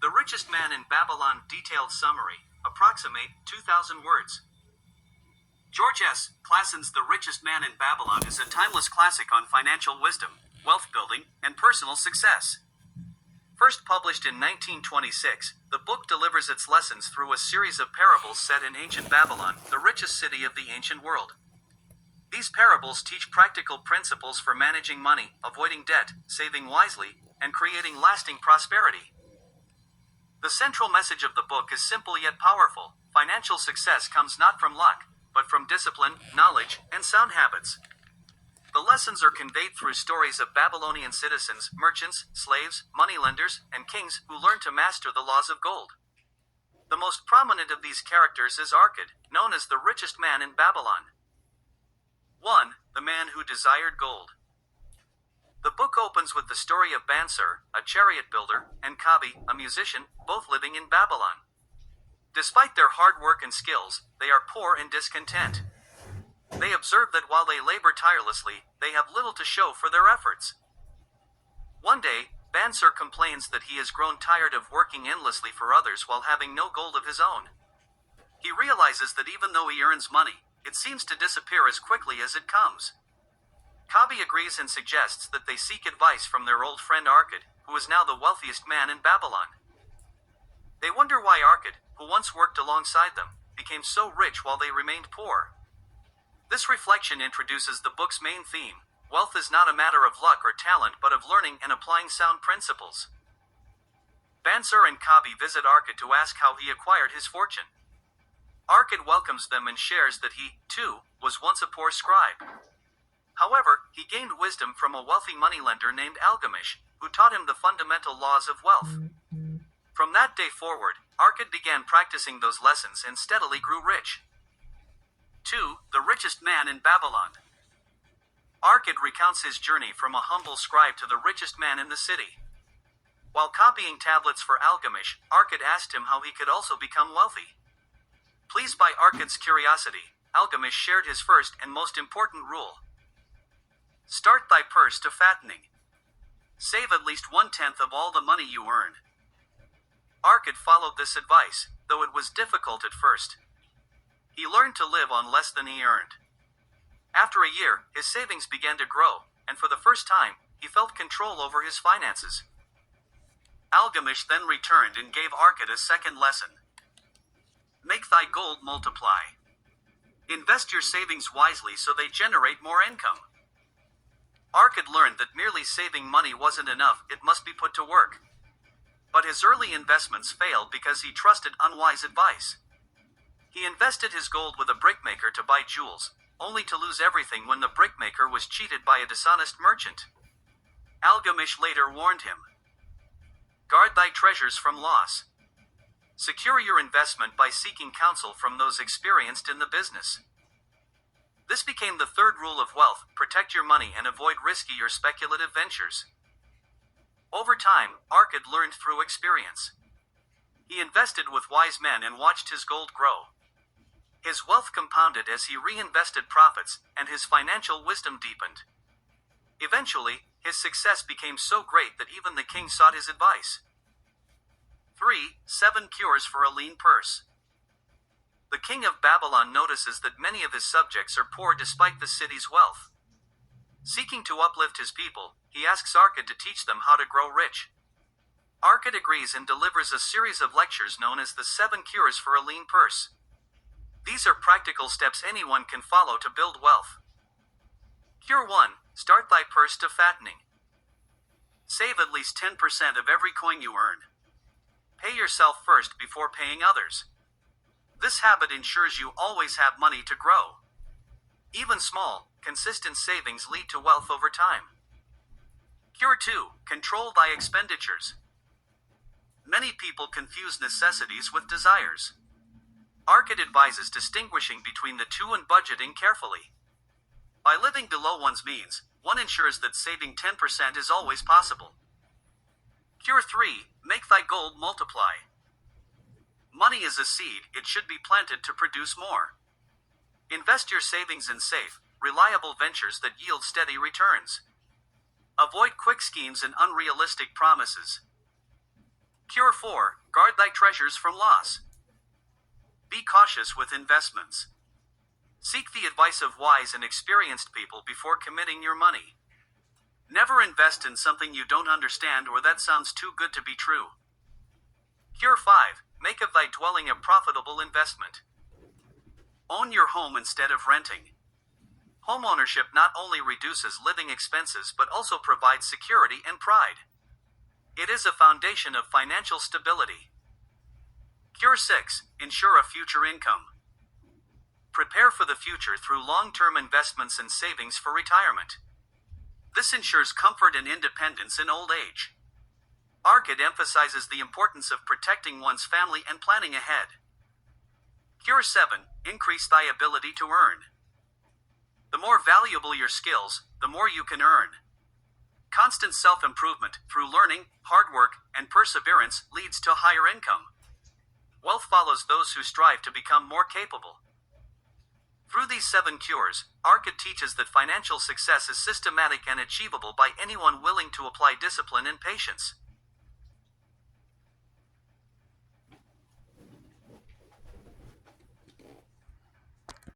The Richest Man in Babylon Detailed Summary, approximate 2,000 words. George S. Clason's The Richest Man in Babylon is a timeless classic on financial wisdom, wealth building, and personal success. First published in 1926, the book delivers its lessons through a series of parables set in ancient Babylon, the richest city of the ancient world. These parables teach practical principles for managing money, avoiding debt, saving wisely, and creating lasting prosperity. The central message of the book is simple yet powerful. Financial success comes not from luck, but from discipline, knowledge, and sound habits. The lessons are conveyed through stories of Babylonian citizens, merchants, slaves, moneylenders, and kings who learned to master the laws of gold. The most prominent of these characters is Arkad, known as the richest man in Babylon. 1. The man who desired gold. The book opens with the story of Bansur, a chariot builder, and Kabi, a musician, both living in Babylon. Despite their hard work and skills, they are poor and discontent. They observe that while they labor tirelessly, they have little to show for their efforts. One day, Bansur complains that he has grown tired of working endlessly for others while having no gold of his own. He realizes that even though he earns money, it seems to disappear as quickly as it comes. Kabi agrees and suggests that they seek advice from their old friend Arkad, who is now the wealthiest man in Babylon. They wonder why Arkad, who once worked alongside them, became so rich while they remained poor. This reflection introduces the book's main theme. Wealth is not a matter of luck or talent but of learning and applying sound principles. Bansur and Kabi visit Arkad to ask how he acquired his fortune. Arkad welcomes them and shares that he, too, was once a poor scribe. However, he gained wisdom from a wealthy moneylender named Algamish, who taught him the fundamental laws of wealth. From that day forward, Arkad began practicing those lessons and steadily grew rich. 2. The richest man in Babylon. Arkad recounts his journey from a humble scribe to the richest man in the city. While copying tablets for Algamish, Arkad asked him how he could also become wealthy. Pleased by Arkad's curiosity, Algamish shared his first and most important rule. Start thy purse to fattening. Save at least 1/10 of all the money you earn. Arkad followed this advice, though it was difficult at first. He learned to live on less than he earned. After a year, his savings began to grow, and for the first time, he felt control over his finances. Algamish then returned and gave Arkad a second lesson. Make thy gold multiply. Invest your savings wisely so they generate more income. Arkad learned that merely saving money wasn't enough, it must be put to work. But his early investments failed because he trusted unwise advice. He invested his gold with a brickmaker to buy jewels, only to lose everything when the brickmaker was cheated by a dishonest merchant. Algamish later warned him. Guard thy treasures from loss. Secure your investment by seeking counsel from those experienced in the business. This became the third rule of wealth: protect your money and avoid risky or speculative ventures. Over time, Arkad learned through experience. He invested with wise men and watched his gold grow. His wealth compounded as he reinvested profits, and his financial wisdom deepened. Eventually, his success became so great that even the king sought his advice. 3. 7 cures for a lean purse. The king of Babylon notices that many of his subjects are poor despite the city's wealth. Seeking to uplift his people, he asks Arkad to teach them how to grow rich. Arkad agrees and delivers a series of lectures known as the 7 cures for a lean purse. These are practical steps anyone can follow to build wealth. Cure 1. Start thy purse to fattening. Save at least 10% of every coin you earn. Pay yourself first before paying others. This habit ensures you always have money to grow. Even small, consistent savings lead to wealth over time. Cure 2. Control thy expenditures. Many people confuse necessities with desires. Arkad advises distinguishing between the two and budgeting carefully. By living below one's means, one ensures that saving 10% is always possible. Cure 3. Make thy gold multiply. Money is a seed, it should be planted to produce more. Invest your savings in safe, reliable ventures that yield steady returns. Avoid quick schemes and unrealistic promises. Cure 4. Guard thy treasures from loss. Be cautious with investments. Seek the advice of wise and experienced people before committing your money. Never invest in something you don't understand or that sounds too good to be true. Cure 5. Make of thy dwelling a profitable investment. Own your home instead of renting. Homeownership not only reduces living expenses but also provides security and pride. It is a foundation of financial stability. Cure 6. Ensure a future income. Prepare for the future through long-term investments and savings for retirement. This ensures comfort and independence in old age. ARCID emphasizes the importance of protecting one's family and planning ahead. Cure 7. Increase thy ability to earn. The more valuable your skills, the more you can earn. Constant self-improvement through learning, hard work, and perseverance leads to higher income. Wealth follows those who strive to become more capable. Through these 7 cures, ARCID teaches that financial success is systematic and achievable by anyone willing to apply discipline and patience.